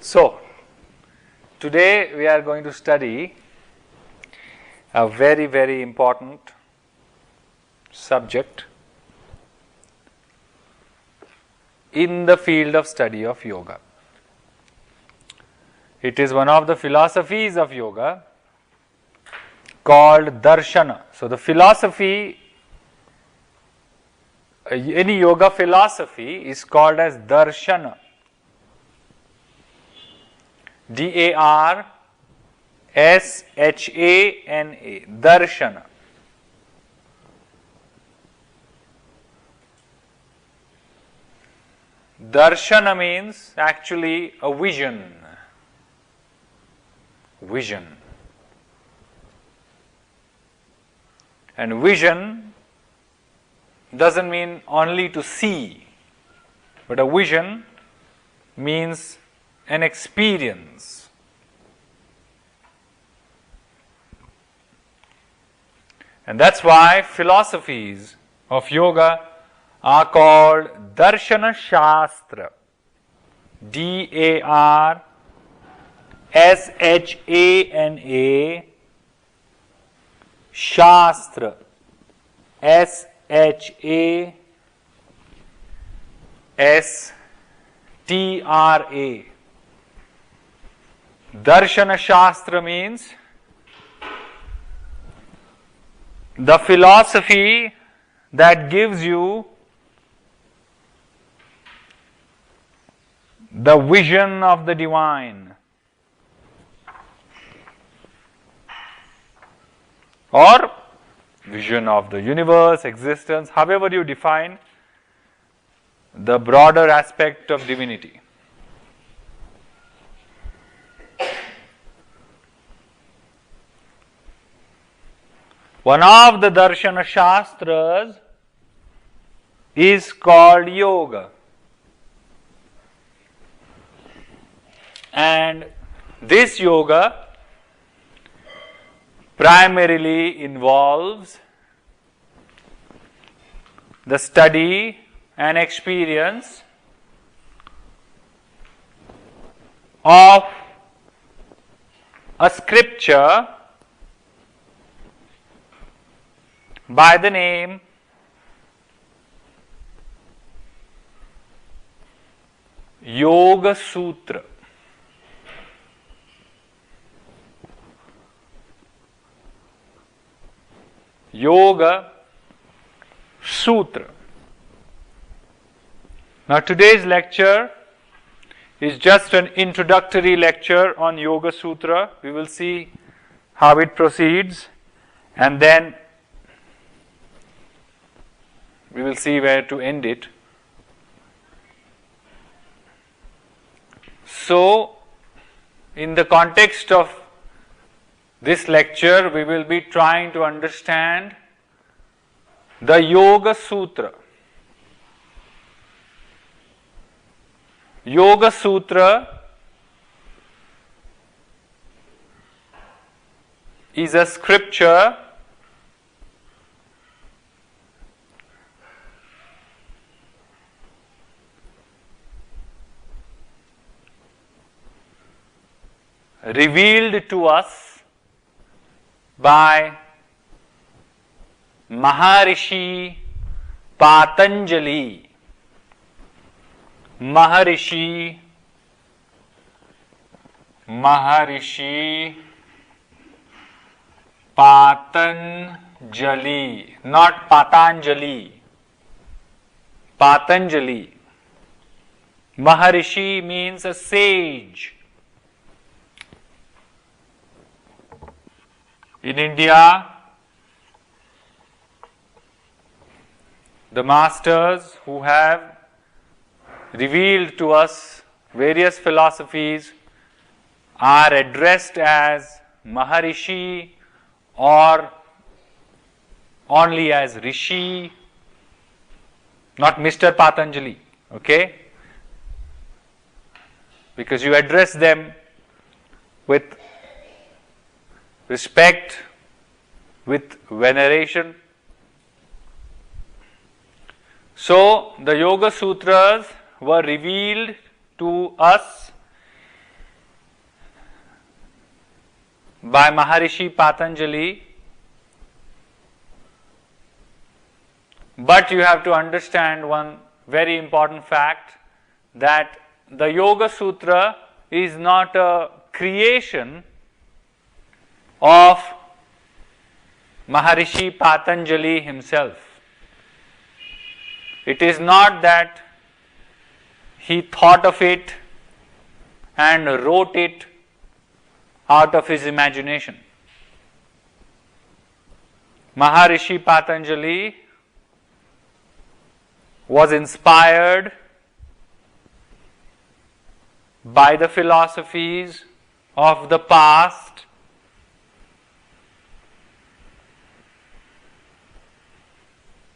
So, today we are going to study a very, very important subject in the field of study of yoga. It is one of the philosophies of yoga called darshana. So, the philosophy, any yoga philosophy is called as darshana. D-A-R-S-H-A-N-A, darshana. Darshana means actually a vision. Vision. And vision doesn't mean only to see, but a vision means an experience. And that's why philosophies of yoga are called Darshana Shastra. D-A-R-S-H-A-N-A, Shastra, S-H-A-S-T-R-A. Darshana Shastra means the philosophy that gives you the vision of the divine, or vision of the universe, existence, however you define the broader aspect of divinity. One of the Darshana Shastras is called Yoga. And this yoga primarily involves the study and experience of a scripture by the name Yoga Sutra. Yoga Sutra. Now today's lecture is just an introductory lecture on Yoga Sutra. We will see how it proceeds, and then we will see where to end it. So, in the context of this lecture, we will be trying to understand the Yoga Sutra. Yoga Sutra is a scripture revealed to us by Maharishi Patanjali. Maharishi Patanjali, not Patanjali. Patanjali. Maharishi means a sage. In India, the masters who have revealed to us various philosophies are addressed as Maharishi or only as Rishi, not Mr. Patanjali, okay? Because you address them with respect, with veneration. So, the Yoga Sutras were revealed to us by Maharishi Patanjali. But you have to understand one very important fact, that the Yoga Sutra is not a creation of Maharishi Patanjali himself. It is not that he thought of it and wrote it out of his imagination. Maharishi Patanjali was inspired by the philosophies of the past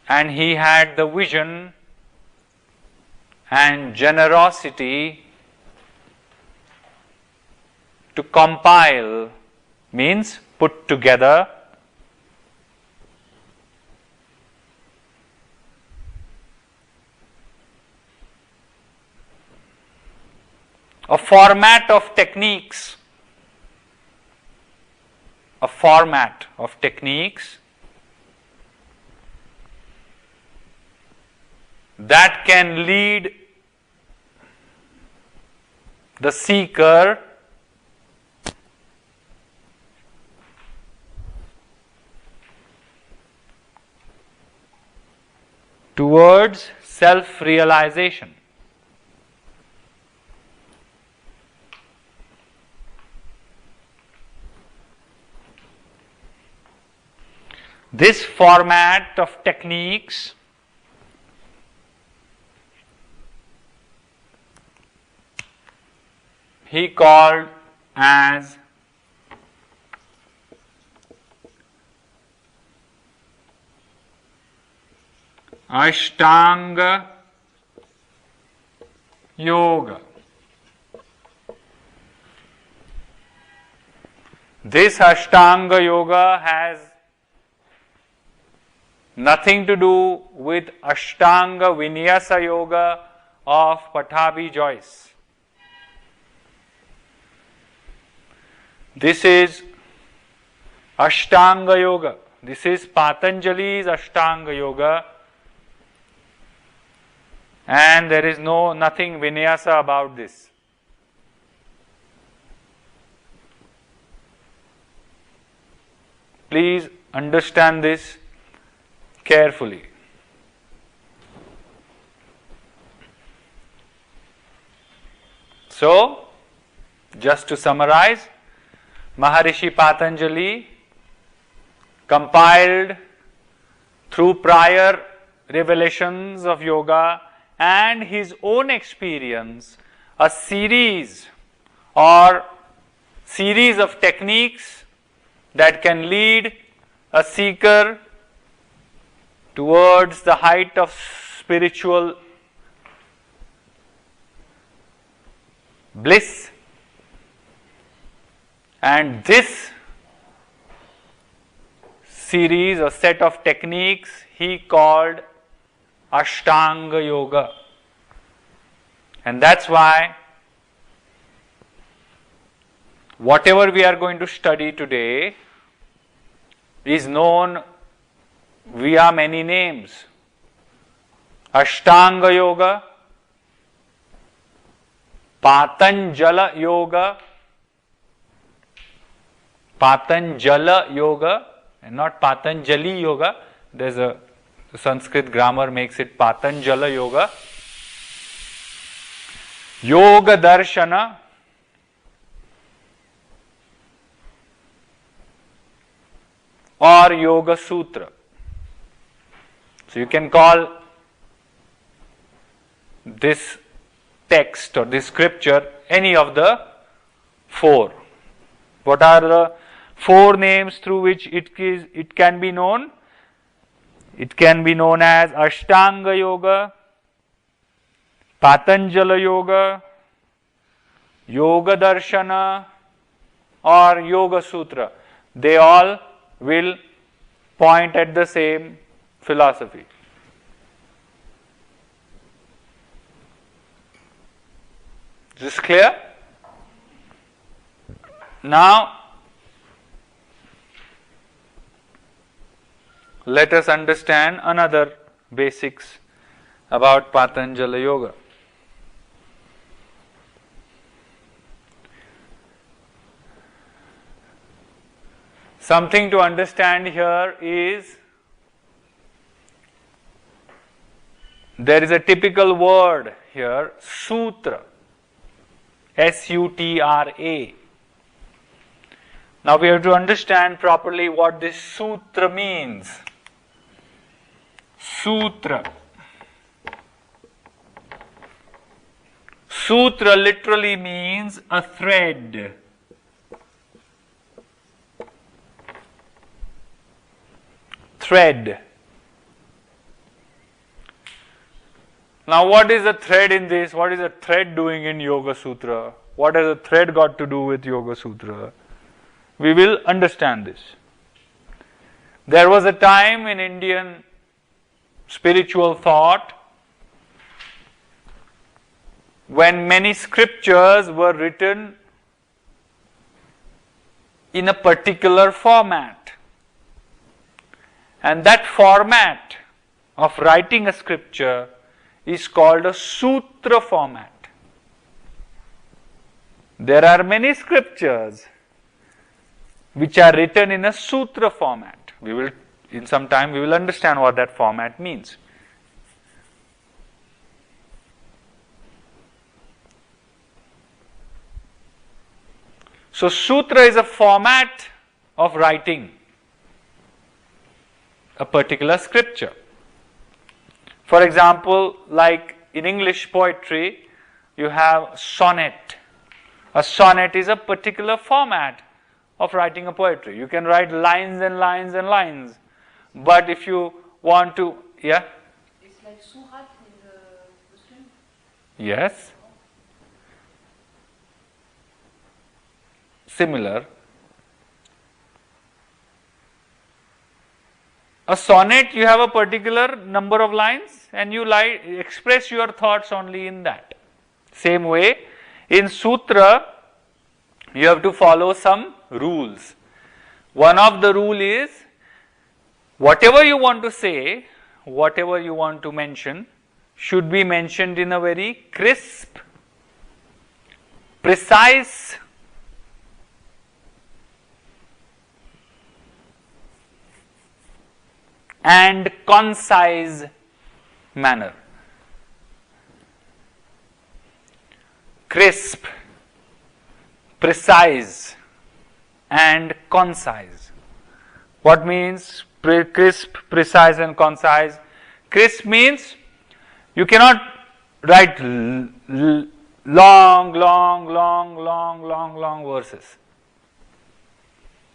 and he had the vision and generosity to compile, means put together, a format of techniques, that can lead the seeker towards self-realization. This format of techniques he called as Ashtanga Yoga. This Ashtanga Yoga has nothing to do with Ashtanga Vinyasa Yoga of Pattabhi Jois. This is Ashtanga Yoga. This is Patanjali's Ashtanga Yoga, and there is nothing Vinyasa about this. Please understand this carefully. So, just to summarize, Maharishi Patanjali compiled through prior revelations of yoga and his own experience a series of techniques that can lead a seeker towards the height of spiritual bliss. And this series or set of techniques he called Ashtanga Yoga. And that's why whatever we are going to study today is known via many names. Ashtanga Yoga, Patanjala Yoga, and not Patanjali Yoga. There's the Sanskrit grammar makes it Patanjala Yoga. Yoga Darshana, or Yoga Sutra. So you can call this text or this scripture any of the four. What are the four names through which it can be known? It can be known as Ashtanga Yoga, Patanjala Yoga, Yoga Darshana, or Yoga Sutra. They all will point at the same philosophy. Is this clear? Now, let us understand another basics about Patanjali Yoga. Something to understand here is there is a typical word here, sutra, S-U-T-R-A. Now we have to understand properly what this sutra means. Sutra. Sutra literally means a thread. Thread. Now what is the thread in this? What is the thread doing in Yoga Sutra? What has the thread got to do with Yoga Sutra? We will understand this. There was a time in Indian spiritual thought when many scriptures were written in a particular format. And that format of writing a scripture is called a sutra format. There are many scriptures which are written in a sutra format. We will, in some time, we will understand what that format means. So, sutra is a format of writing a particular scripture. For example, like in English poetry, you have sonnet. A sonnet is a particular format of writing a poetry. You can write lines and lines and lines. But if you want to, yeah? It's like surat in the Muslim. Yes. Similar. A sonnet, you have a particular number of lines and you express your thoughts only in that. Same way, in sutra, you have to follow some rules. One of the rule is, whatever you want to say, whatever you want to mention, should be mentioned in a very crisp, precise, and concise manner. Crisp, precise, and concise. What means crisp, precise, and concise? Crisp means you cannot write long verses.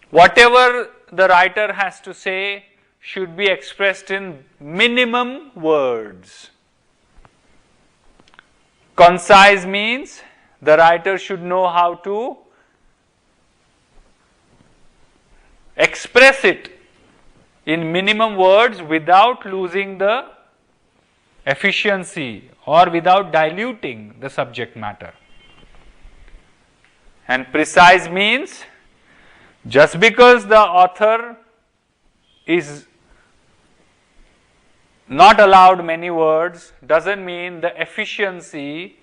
Whatever the writer has to say should be expressed in minimum words. Concise means the writer should know how to express it in minimum words without losing the efficiency or without diluting the subject matter. And precise means just because the author is not allowed many words doesn't mean the efficiency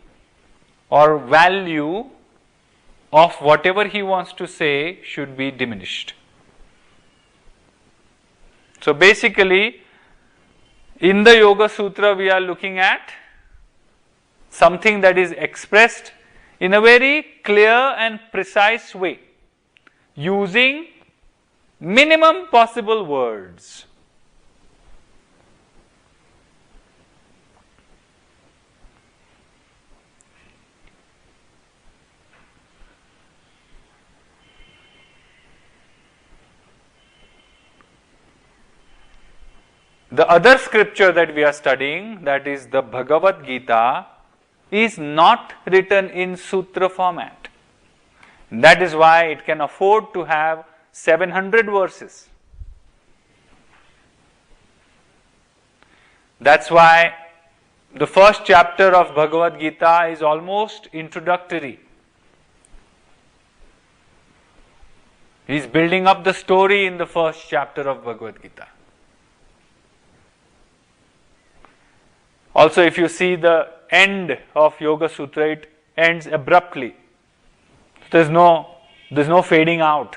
or value of whatever he wants to say should be diminished. So basically, in the Yoga Sutra we are looking at something that is expressed in a very clear and precise way, using minimum possible words. The other scripture that we are studying, that is the Bhagavad Gita, is not written in sutra format. That is why it can afford to have 700 verses. That's why the first chapter of Bhagavad Gita is almost introductory. He is building up the story in the first chapter of Bhagavad Gita. Also, if you see the end of Yoga Sutra, it ends abruptly. There's no fading out.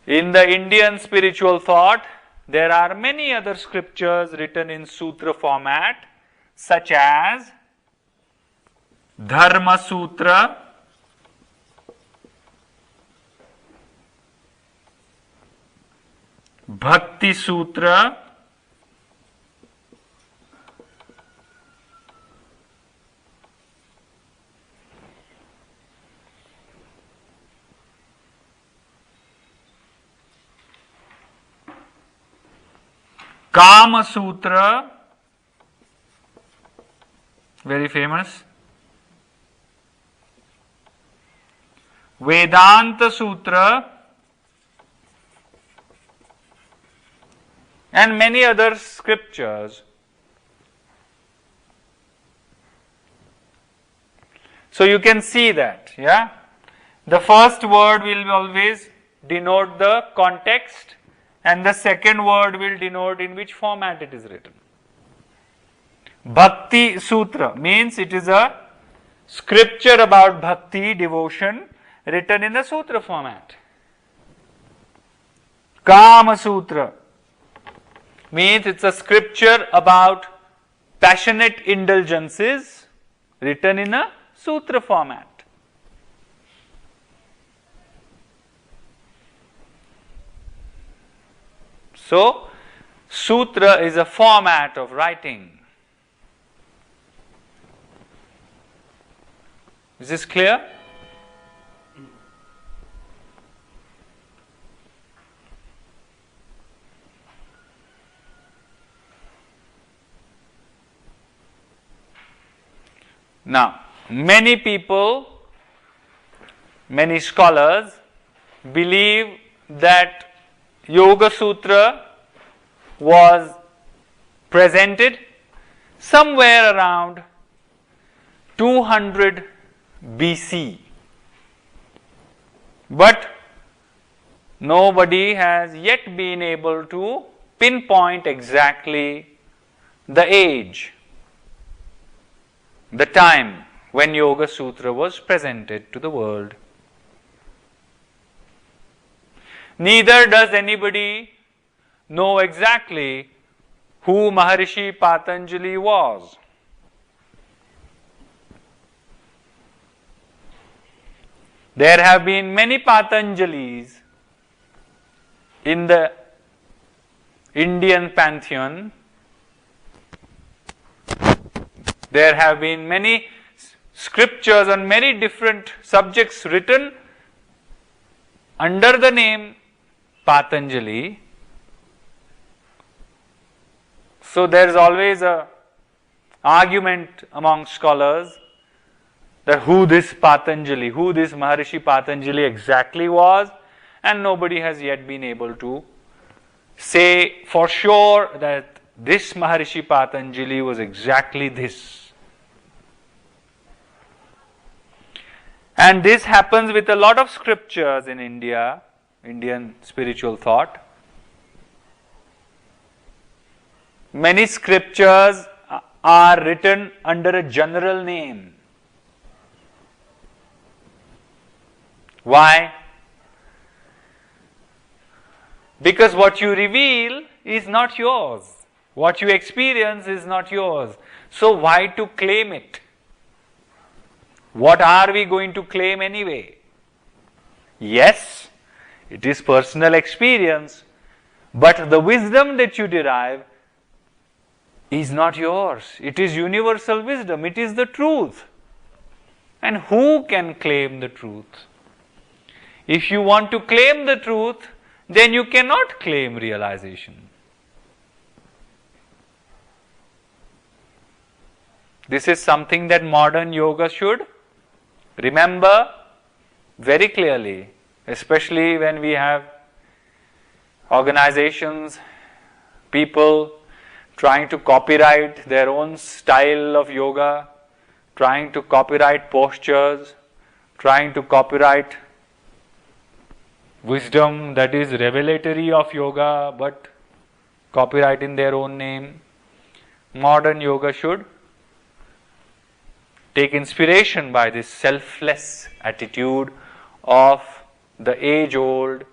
In the Indian spiritual thought, there are many other scriptures written in sutra format, such as Dharma Sutra, Bhakti Sutra, Kama Sutra, very famous, Vedanta Sutra, and many other scriptures. So you can see that, yeah. The first word will always denote the context, and the second word will denote in which format it is written. Bhakti Sutra means it is a scripture about bhakti, devotion, written in the sutra format. Kama Sutra means it's a scripture about passionate indulgences, written in a sutra format. So, sutra is a format of writing. Is this clear? Now, many people, many scholars believe that Yoga Sutra was presented somewhere around 200 BC. But nobody has yet been able to pinpoint exactly the age, the time when Yoga Sutra was presented to the world. Neither does anybody know exactly who Maharishi Patanjali was. There have been many Patanjalis in the Indian pantheon. There have been many scriptures on many different subjects written under the name Patanjali. So there is always a argument among scholars that who this Patanjali, who this Maharishi Patanjali exactly was, and nobody has yet been able to say for sure that this Maharishi Patanjali was exactly this. And this happens with a lot of scriptures in India, Indian spiritual thought. Many scriptures are written under a general name. Why? Because what you reveal is not yours. What you experience is not yours. So why to claim it? What are we going to claim anyway? Yes, it is personal experience, but the wisdom that you derive is not yours. It is universal wisdom. It is the truth. And who can claim the truth? If you want to claim the truth, then you cannot claim realization. This is something that modern yoga should remember very clearly, especially when we have organizations, people trying to copyright their own style of yoga, trying to copyright postures, trying to copyright wisdom that is revelatory of yoga but copyright in their own name. Modern yoga should take inspiration by this selfless attitude of the age-old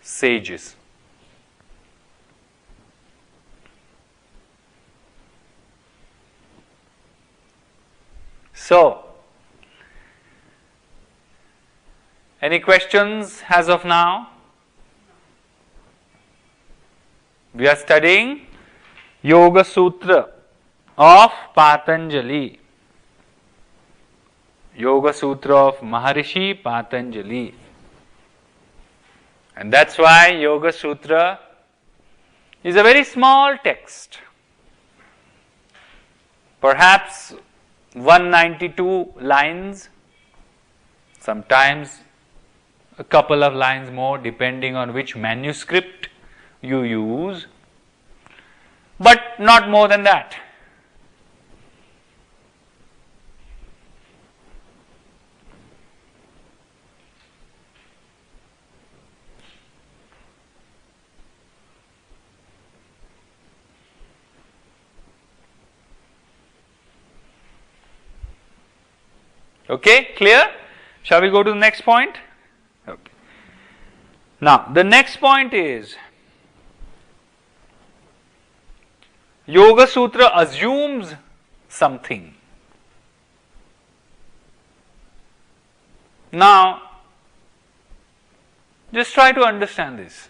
sages. So, any questions as of now? We are studying Yoga Sutra of Patanjali. Yoga Sutra of Maharishi Patanjali. And that's why Yoga Sutra is a very small text. Perhaps 192 lines, sometimes a couple of lines more depending on which manuscript you use, but not more than that. Okay, clear? Shall we go to the next point? Okay. Now, the next point is Yoga Sutra assumes something. Now, just try to understand this.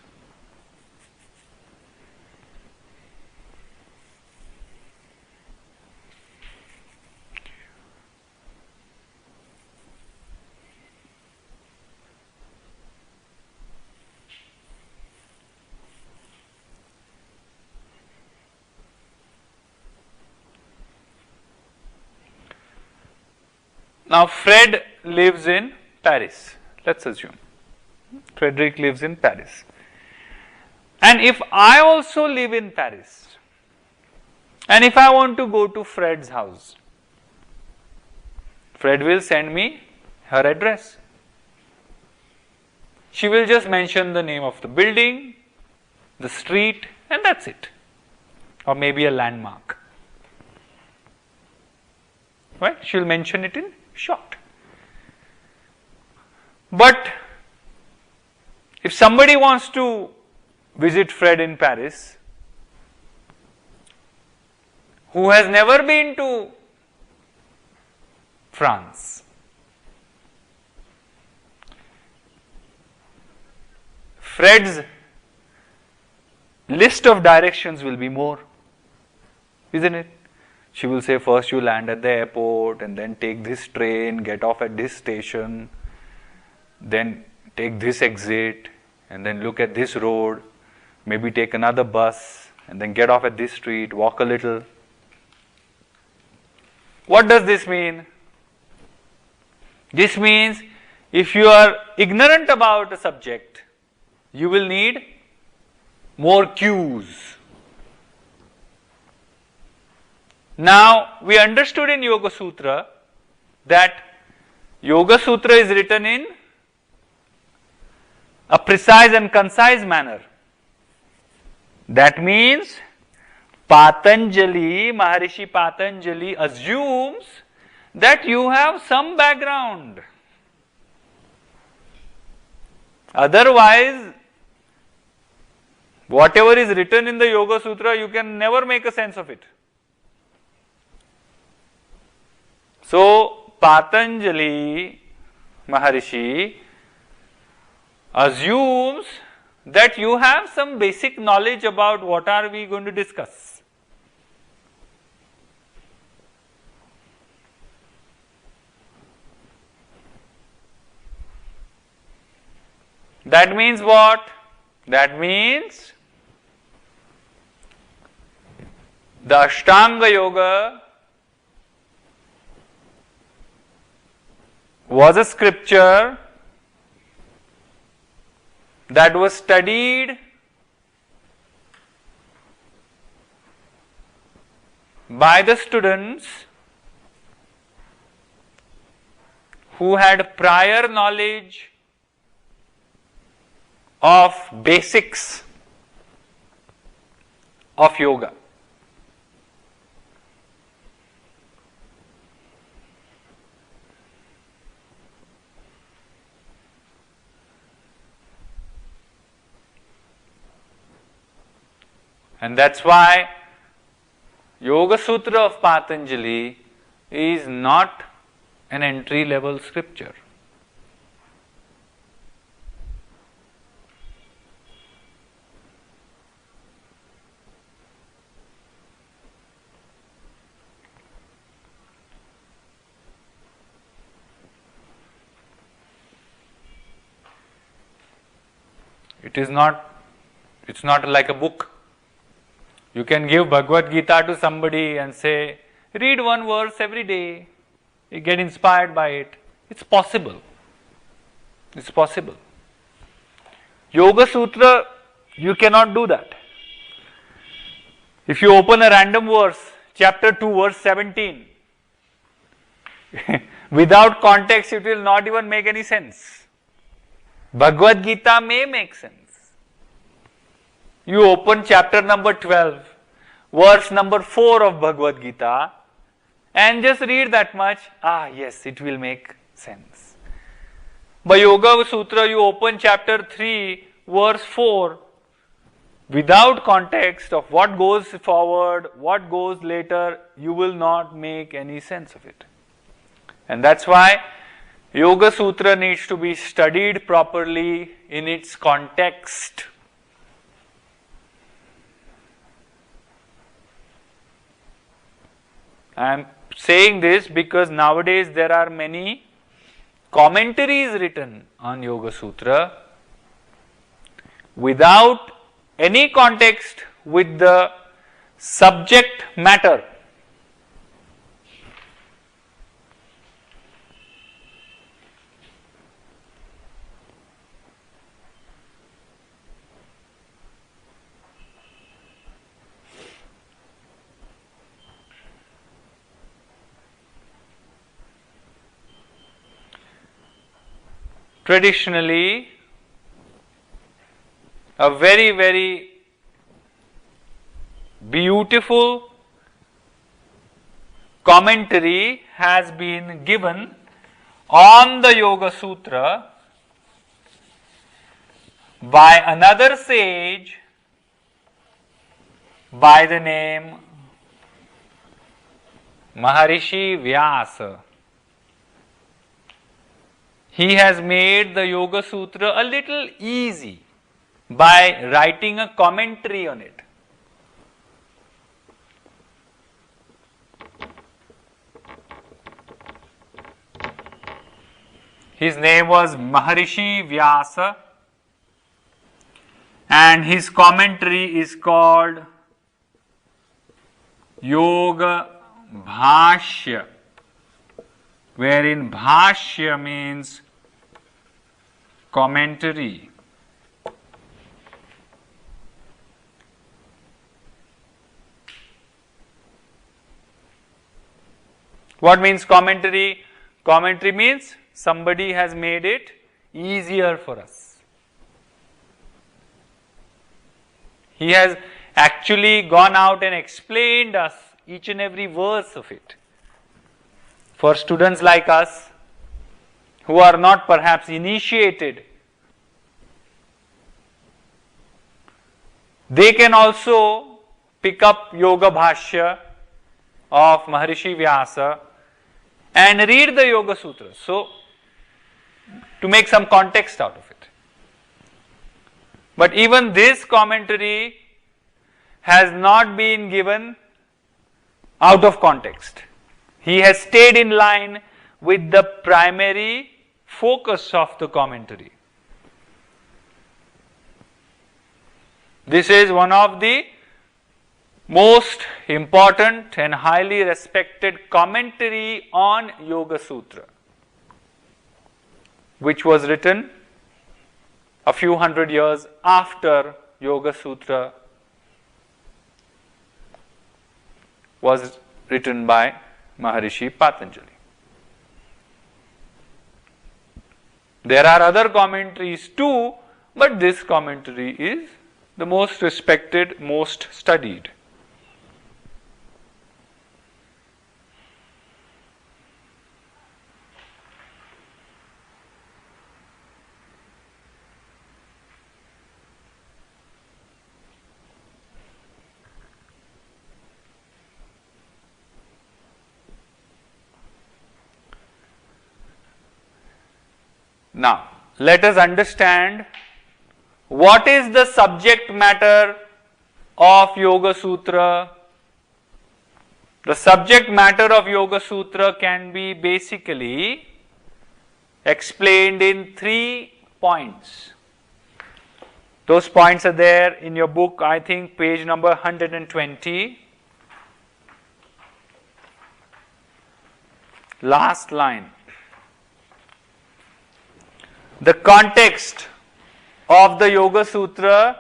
Now, Fred lives in Paris. Let's assume Frederick lives in Paris. And if I also live in Paris, and if I want to go to Fred's house, Fred will send me her address. She will just mention the name of the building, the street, and that's it. Or maybe a landmark. Right? She will mention it in short. But if somebody wants to visit Fred in Paris, who has never been to France, Fred's list of directions will be more, isn't it? She will say, first you land at the airport and then take this train, get off at this station, then take this exit and then look at this road, maybe take another bus and then get off at this street, walk a little. What does this mean? This means if you are ignorant about a subject, you will need more cues. Now, we understood in Yoga Sutra that Yoga Sutra is written in a precise and concise manner. That means Patanjali, Maharishi Patanjali assumes that you have some background. Otherwise, whatever is written in the Yoga Sutra, you can never make a sense of it. So, Patanjali Maharishi assumes that you have some basic knowledge about what are we going to discuss. That means what? That means the Ashtanga Yoga was a scripture that was studied by the students who had prior knowledge of basics of yoga. And that's why Yoga Sutra of Patanjali is not an entry level scripture. It's not like a book. You can give Bhagavad Gita to somebody and say, read one verse every day. You get inspired by it. It's possible. It's possible. Yoga Sutra, you cannot do that. If you open a random verse, chapter 2, verse 17, without context, it will not even make any sense. Bhagavad Gita may make sense. You open chapter number 12, verse number 4 of Bhagavad Gita, and just read that much. Yes, it will make sense. By Yoga Sutra, you open chapter 3, verse 4, without context of what goes forward, what goes later, you will not make any sense of it. And that's why Yoga Sutra needs to be studied properly in its context. I am saying this because nowadays there are many commentaries written on Yoga Sutra without any context with the subject matter. Traditionally, a very, very beautiful commentary has been given on the Yoga Sutra by another sage by the name Maharishi Vyasa. He has made the Yoga Sutra a little easy by writing a commentary on it. His name was Maharishi Vyasa, and his commentary is called Yoga Bhashya, wherein Bhashya means commentary. What means commentary? Commentary means somebody has made it easier for us. He has actually gone out and explained us each and every verse of it. For students like us who are not perhaps initiated, they can also pick up Yoga Bhashya of Maharishi Vyasa and read the Yoga Sutra. So, to make some context out of it. But even this commentary has not been given out of context. He has stayed in line with the primary focus of the commentary. This is one of the most important and highly respected commentary on Yoga Sutra, which was written a few hundred years after Yoga Sutra was written by Maharishi Patanjali. There are other commentaries too, but this commentary is the most respected, most studied. Now, let us understand what is the subject matter of Yoga Sutra. The subject matter of Yoga Sutra can be basically explained in 3 points. Those points are there in your book, I think page number 120. Last line. The context of the Yoga Sutra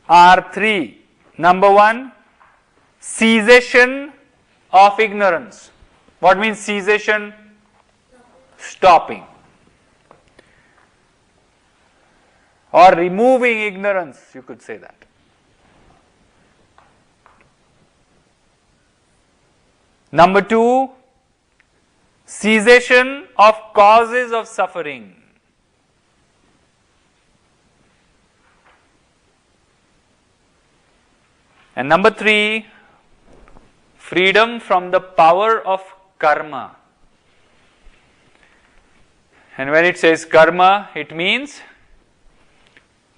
are 3. Number 1, cessation of ignorance. What means cessation? Stopping. Or removing ignorance, you could say that. Number 2, cessation of causes of suffering. And number 3, freedom from the power of karma. And when it says karma, it means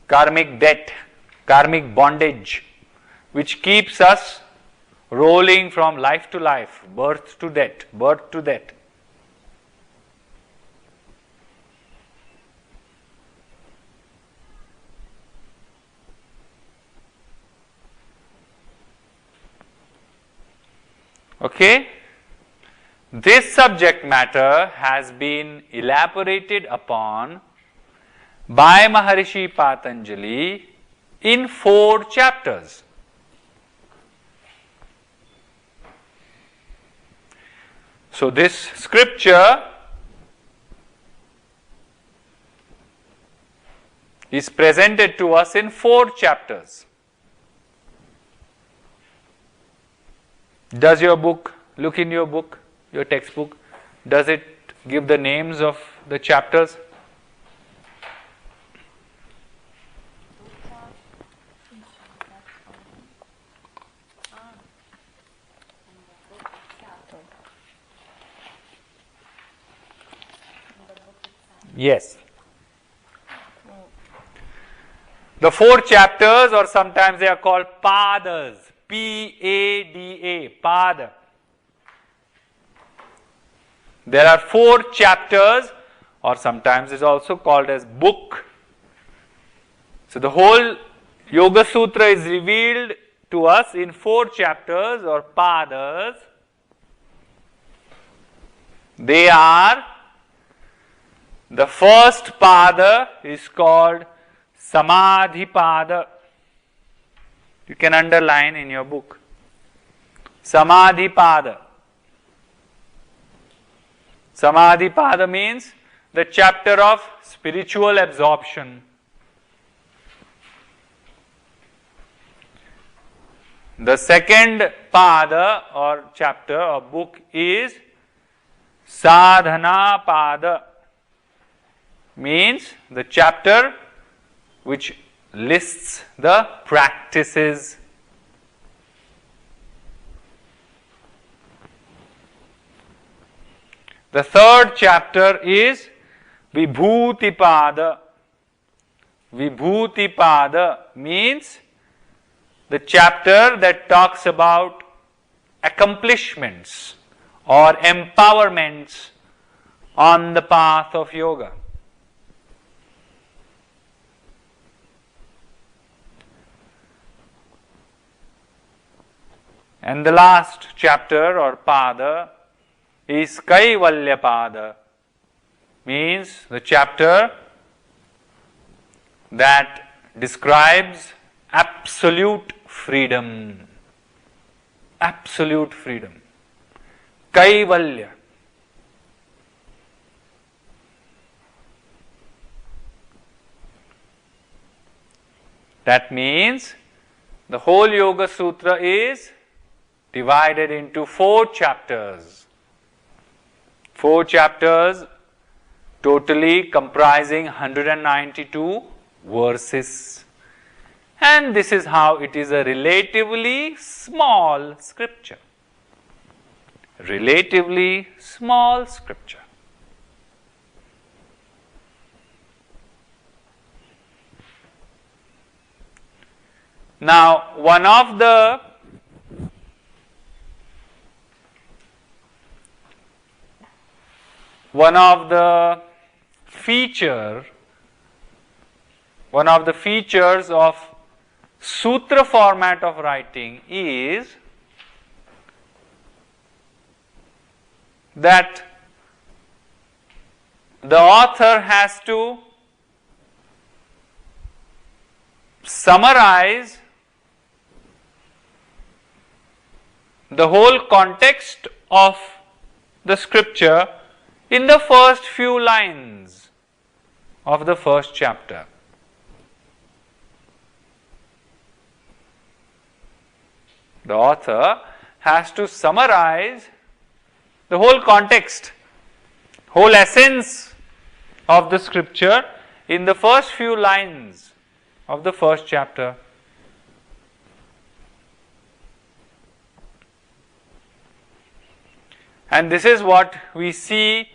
karmic debt, karmic bondage, which keeps us rolling from life to life, birth to death, birth to death. Okay? This subject matter has been elaborated upon by Maharishi Patanjali in 4 chapters. So this scripture is presented to us in 4 chapters. Does your book, look in your book, your textbook, does it give the names of the chapters? Yes. The 4 chapters, or sometimes they are called padas, P-A-D-A, pada. There are 4 chapters, or sometimes it's also called as book. So the whole Yoga Sutra is revealed to us in 4 chapters or padas. They are, the first pada is called Samadhipada. You can underline in your book. Samadhipada. Samadhipada means the chapter of spiritual absorption. The second pada or chapter or book is Sadhana Pada. Means the chapter which lists the practices. The third chapter is Vibhuti-pada. Vibhuti-pada means the chapter that talks about accomplishments or empowerments on the path of yoga. And the last chapter or pada is Kaivalya Pada, means the chapter that describes absolute freedom. Absolute freedom. Kaivalya. That means the whole Yoga Sutra is divided into 4 chapters. 4 chapters totally comprising 192 verses. And this is how it is a relatively small scripture. Relatively small scripture. Now, one of the features of sutra format of writing is that the author has to summarize the whole context of the scripture in the first few lines of the first chapter. The author has to summarize the whole context, whole essence of the scripture in the first few lines of the first chapter. And this is what we see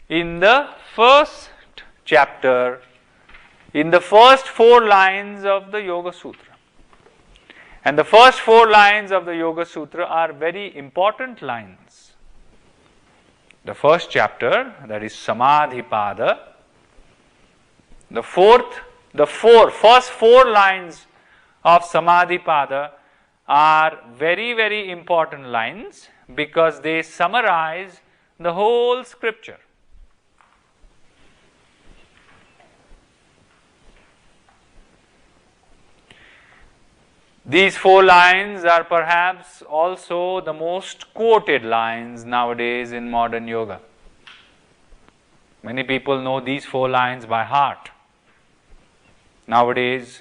in the first chapter, in the first 4 lines of the Yoga Sutra. And the first 4 lines of the Yoga Sutra are very important lines. The first chapter, that is Samadhipada, first 4 lines of Samadhipada are very, very important lines because they summarize the whole scripture. These 4 lines are perhaps also the most quoted lines nowadays in modern yoga. Many people know these 4 lines by heart. Nowadays,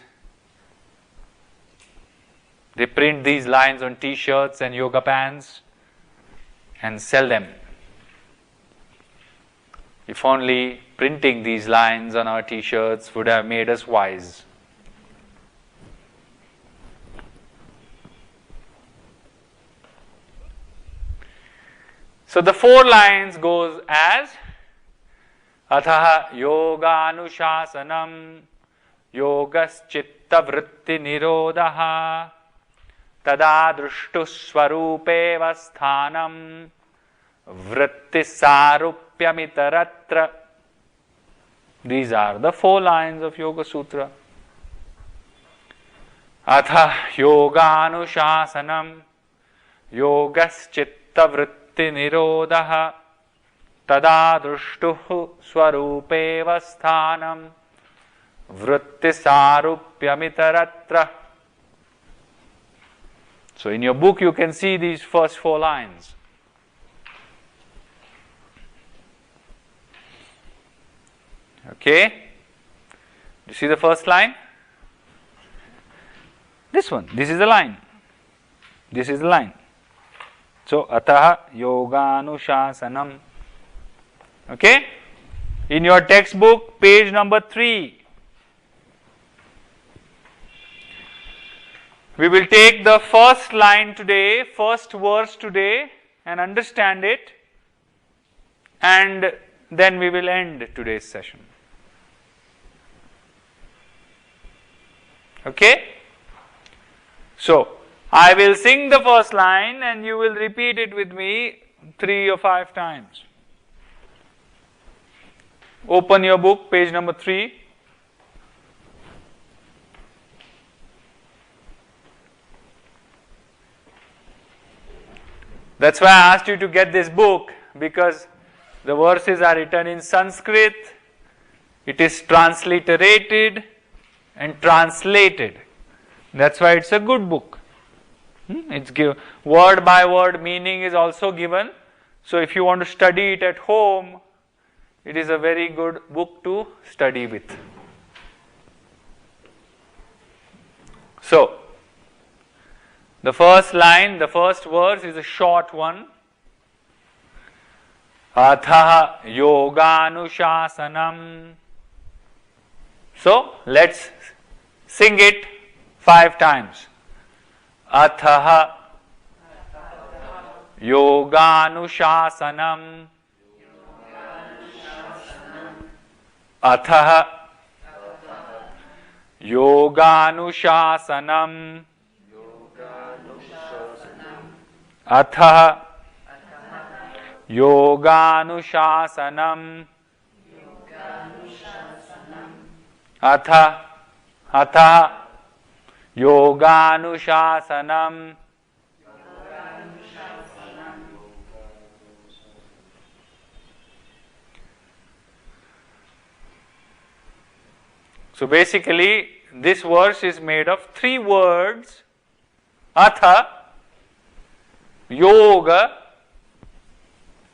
they print these lines on t-shirts and yoga pants and sell them. If only printing these lines on our t-shirts would have made us wise. So the 4 lines goes as atha yoganushasanam yogaschitta vritti nirodha tada drushtu swarupeva sthanam vritti sarupyamitaratra. These are the 4 lines of Yoga Sutra. Atha yoganushasanam yogaschitta vritti nirodha tada drushtuh swarupeva sthanam vritti sarupyamitaratra. So in your book you can see these first 4 lines. Okay? You see the first line? This one. This is the line. This is the line. So, atha yoganushasanam. Okay? In your textbook, page number 3. We will take the first line today, first verse today, and understand it, and then we will end today's session. Okay? So, I will sing the first line and you will repeat it with me 3 or 5 times. Open your book, page number 3. That's why I asked you to get this book, because the verses are written in Sanskrit, it is transliterated and translated. That's why it's a good book. It's word by word meaning is also given. So if you want to study it at home, it is a very good book to study with. So, the first line, the first verse is a short one. Atha yoganushasanam. So, let's sing it 5 times. Atha yoganushasanam. Atha yoganushasanam. Atha yoganushasanam. Atha yoganushasanam. So basically, this verse is made of 3 words: atha, yoga,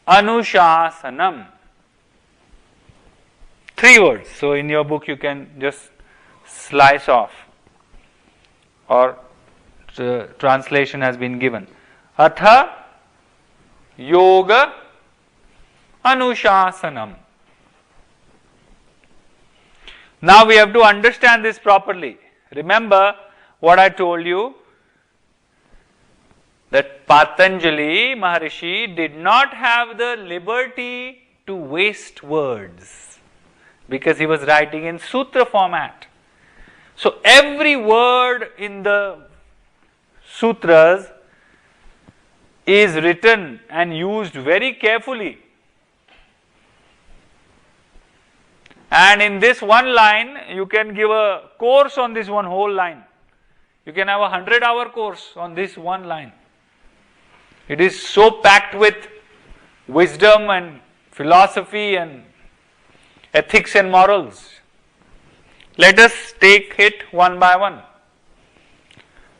anushasanam. 3 words. So in your book you can just slice off, or the translation has been given. Atha, yoga, anushasanam. Now we have to understand this properly. Remember what I told you, that Patanjali Maharishi did not have the liberty to waste words, because he was writing in sutra format. So every word in the sutras is written and used very carefully. And in this one line, you can give a course on this one whole line. You can have a 100-hour course on this one line. It is so packed with wisdom and philosophy and ethics and morals. Let us take it one by one.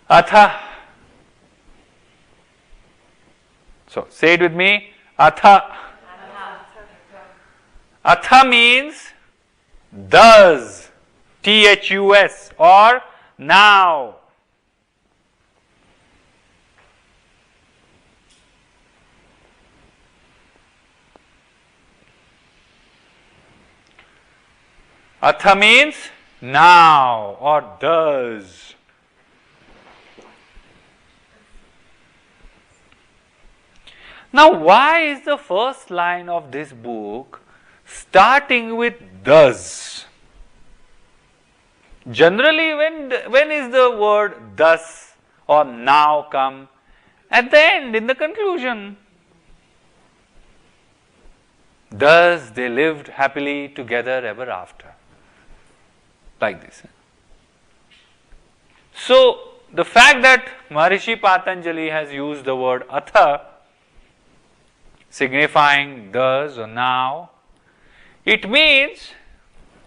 Atha. So say it with me. Atha. Atha means thus, Thus, or now. Atha means now or thus. Now, why is the first line of this book starting with thus? Generally, when is the word thus or now come? At the end, in the conclusion. Thus they lived happily together ever after. Like this. So, the fact that Maharishi Patanjali has used the word atha, signifying thus or now, it means,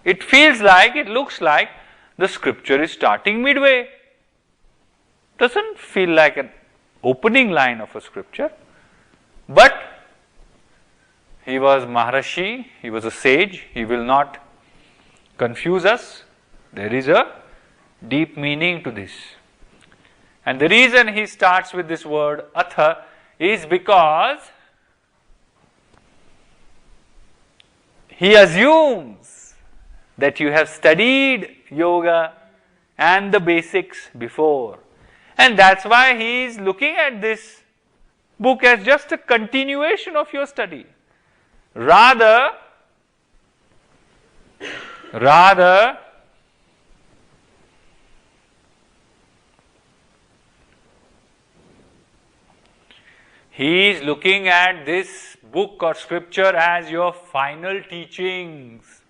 it feels like, it looks like the scripture is starting midway. Doesn't feel like an opening line of a scripture, but he was Maharishi, he was a sage, he will not confuse us. There is a deep meaning to this. And the reason he starts with this word atha is because he assumes that you have studied yoga and the basics before. And that's why he is looking at this book as just a continuation of your study. Rather, he is looking at this book or scripture as your final teachings.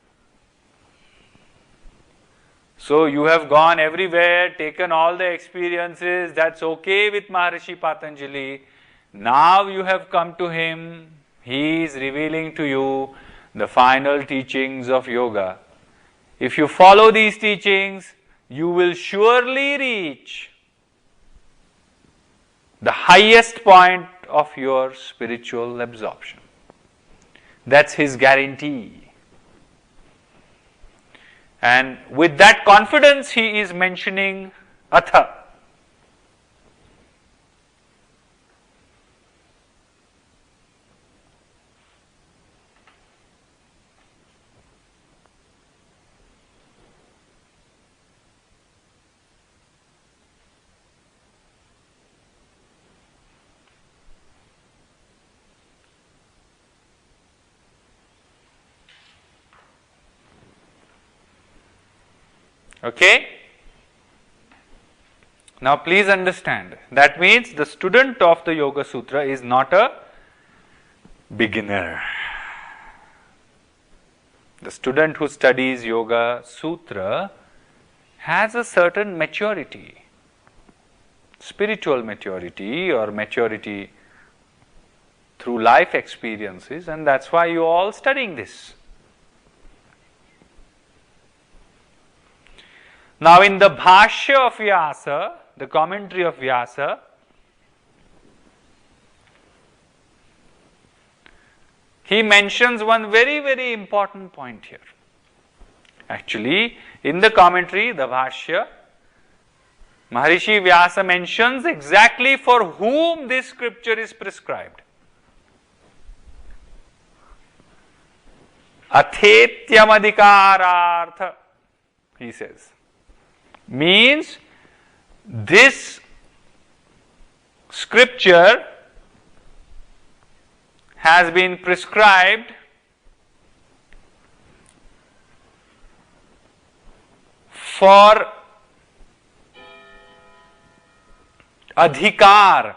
So you have gone everywhere, taken all the experiences, that's okay with Maharishi Patanjali. Now you have come to him, he is revealing to you the final teachings of yoga. If you follow these teachings, you will surely reach the highest point of your spiritual absorption. That's his guarantee. And with that confidence, he is mentioning atha. Okay? Now please understand, that means the student of the Yoga Sutra is not a beginner. The student who studies Yoga Sutra has a certain maturity, spiritual maturity or maturity through life experiences, and that's why you are all studying this. Now in the Bhashya of Vyasa, the commentary of Vyasa, he mentions one very, very important point here. Actually, in the commentary, the Bhashya, Maharishi Vyasa mentions exactly for whom this scripture is prescribed. Athetyam adhikarartha, he says. Means this scripture has been prescribed for adhikar.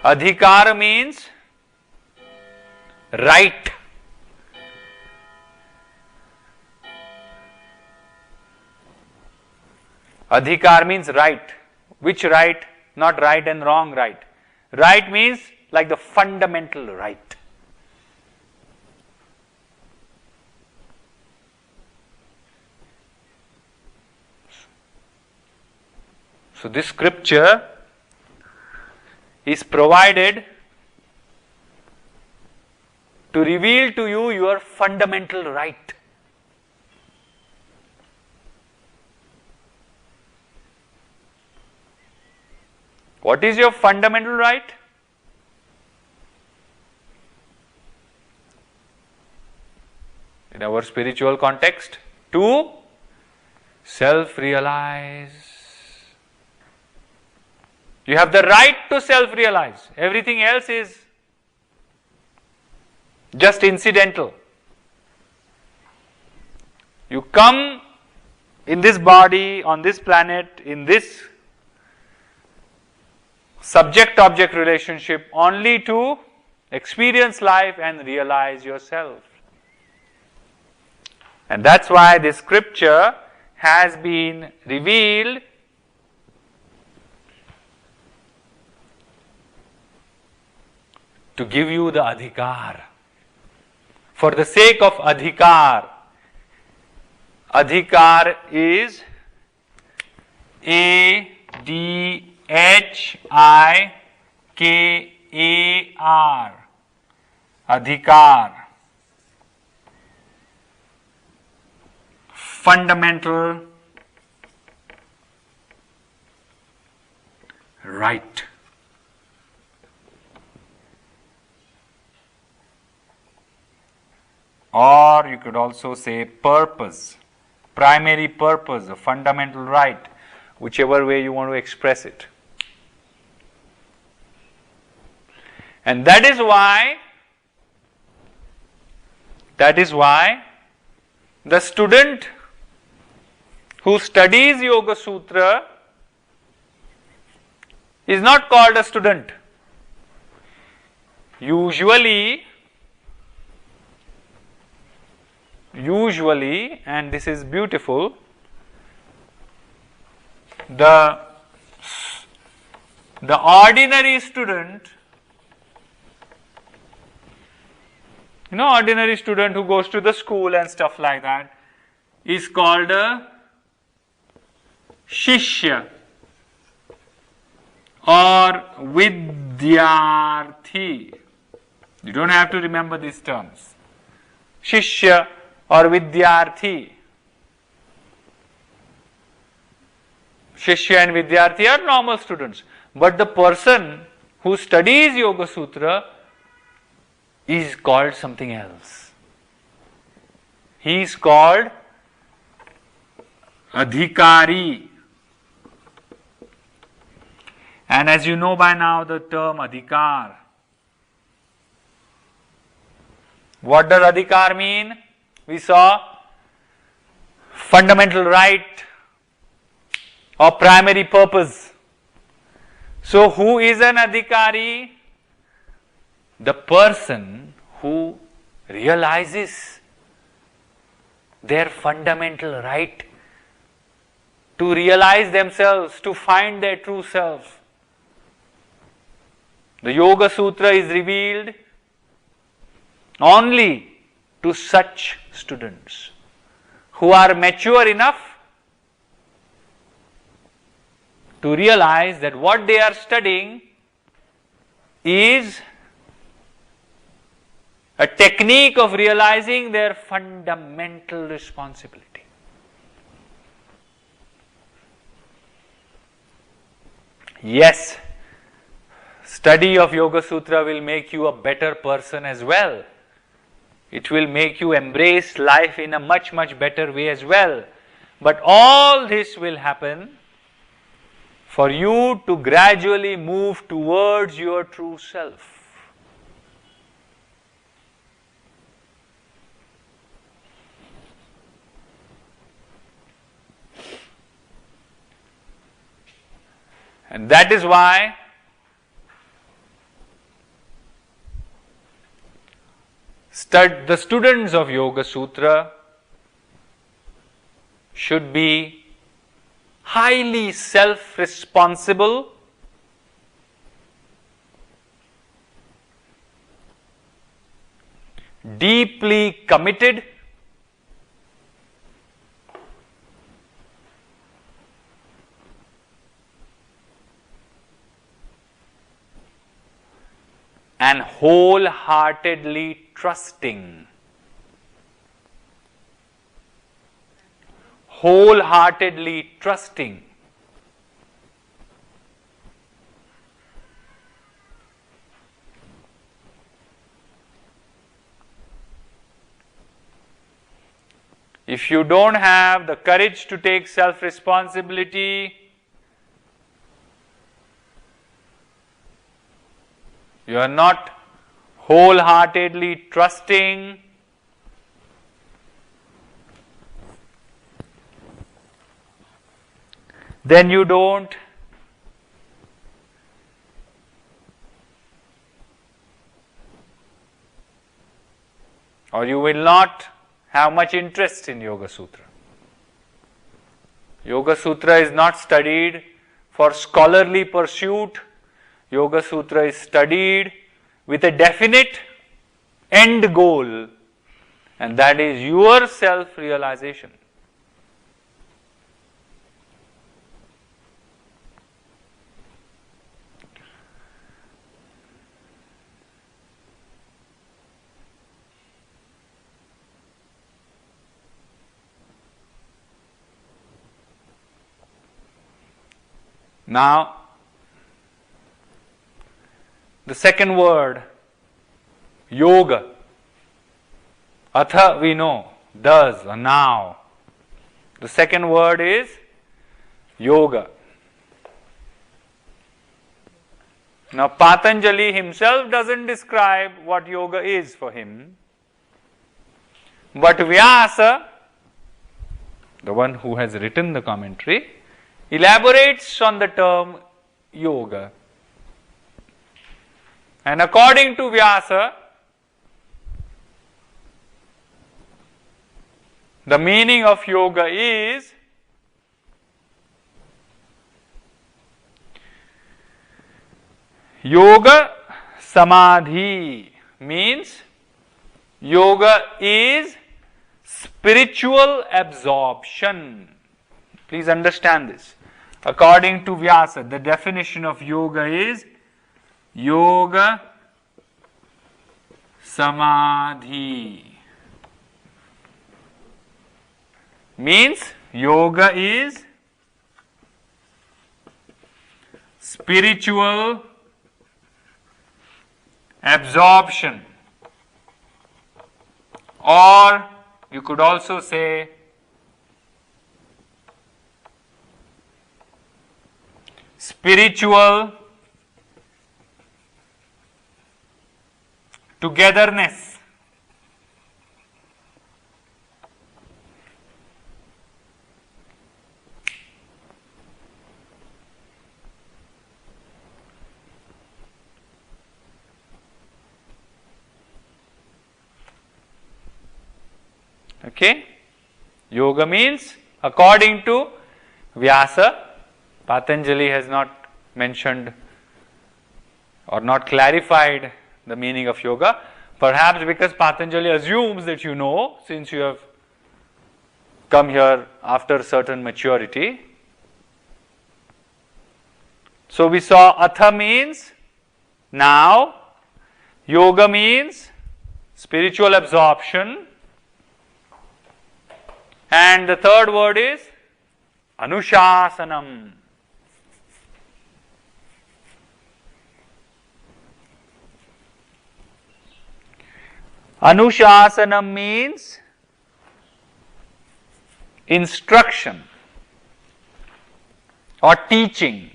Adhikar means right. Adhikar means right. Which right? Not right and wrong right. Right means like the fundamental right. So this scripture is provided to reveal to you your fundamental right. What is your fundamental right? In our spiritual context, to self-realize. You have the right to self-realize. Everything else is just incidental. You come in this body, on this planet, in this subject-object relationship only to experience life and realize yourself. And that's why this scripture has been revealed to give you the adhikar. For the sake of adhikar. Adhikar is A-D-H-I-K-A-R. Adhikar. Fundamental right. Or you could also say purpose, primary purpose, a fundamental right, whichever way you want to express it. And that is why the student who studies Yoga Sutra is not called a student. Usually, and this is beautiful, the ordinary student, ordinary student who goes to the school and stuff like that, is called a Shishya or Vidyarthi. You don't have to remember these terms. Shishya or Vidyarthi. Shishya and Vidyarthi are normal students. But the person who studies Yoga Sutra is called something else. He is called Adhikari. And as you know by now, the term Adhikar. What does Adhikar mean? We saw fundamental right or primary purpose. So, who is an Adhikari? The person who realizes their fundamental right to realize themselves, to find their true self. The Yoga Sutra is revealed only to such students who are mature enough to realize that what they are studying is a technique of realizing their fundamental responsibility. Yes, study of Yoga Sutra will make you a better person as well. It will make you embrace life in a much, much better way as well. But all this will happen for you to gradually move towards your true self. And that is why the students of Yoga Sutra should be highly self-responsible, deeply committed, and wholeheartedly trusting. Wholeheartedly trusting. If you don't have the courage to take self-responsibility, you are not wholeheartedly trusting, then you don't or you will not have much interest in Yoga Sutra. Yoga Sutra is not studied for scholarly pursuit. Yoga Sutra is studied with a definite end goal, and that is your self-realization. Now, the second word, yoga. Atha we know, does, or now. The second word is yoga. Now, Patanjali himself doesn't describe what yoga is for him, but Vyasa, the one who has written the commentary, elaborates on the term yoga. And according to Vyasa, the meaning of yoga is yoga samadhi, means yoga is spiritual absorption. Please understand this. According to Vyasa, the definition of yoga is yoga samadhi. Means yoga is spiritual absorption, or you could also say spiritual togetherness. Okay? Yoga means, according to Vyasa, Patanjali has not mentioned or not clarified the meaning of yoga, perhaps because Patanjali assumes that you know, since you have come here after certain maturity. So we saw atha means now, yoga means spiritual absorption, and the third word is anushasanam. Anushasanam means instruction or teaching.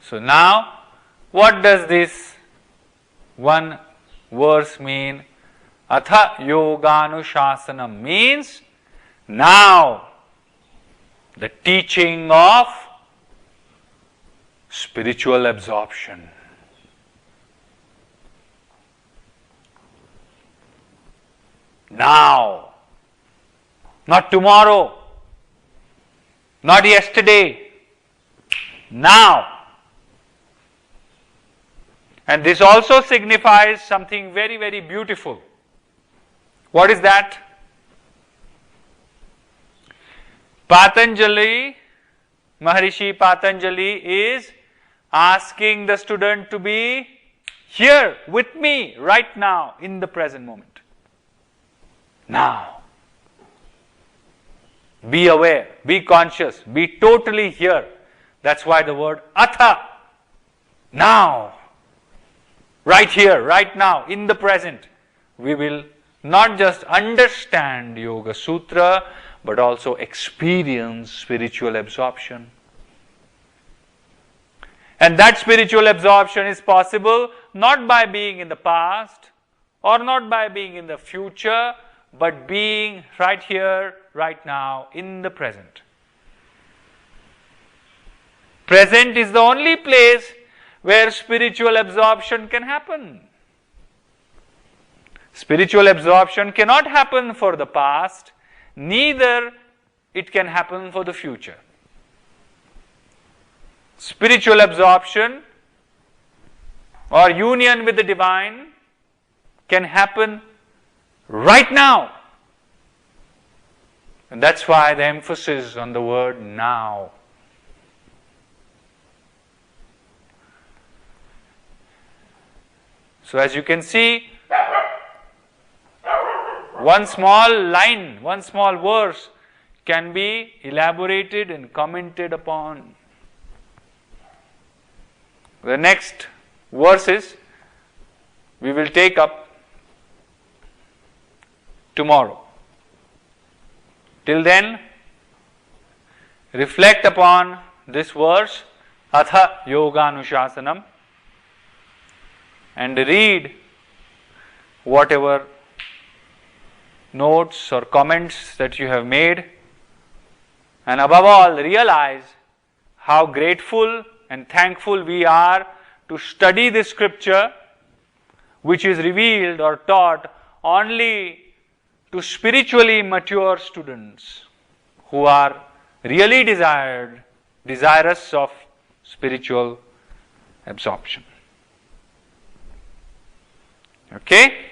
So now, what does this one verse mean? Atha yoganushasanam means now the teaching of spiritual absorption. Now, not tomorrow, not yesterday, now. And this also signifies something very, very beautiful. What is that? Patanjali, Maharishi Patanjali is asking the student to be here with me right now in the present moment. Now. Be aware, be conscious, be totally here. That's why the word atha, now. Right here, right now, in the present, we will not just understand Yoga Sutra, but also experience spiritual absorption. And that spiritual absorption is possible not by being in the past or not by being in the future, but being right here, right now, in the present. Present is the only place where spiritual absorption can happen. Spiritual absorption cannot happen for the past, neither it can happen for the future. Spiritual absorption or union with the divine can happen right now. And that's why the emphasis on the word now. So as you can see, one small line, one small verse can be elaborated and commented upon. The next verses we will take up tomorrow. Till then, reflect upon this verse, atha yoganushasanam, and read whatever notes or comments that you have made, and above all realize how grateful and thankful we are to study this scripture, which is revealed or taught only to spiritually mature students who are really desirous of spiritual absorption. Okay?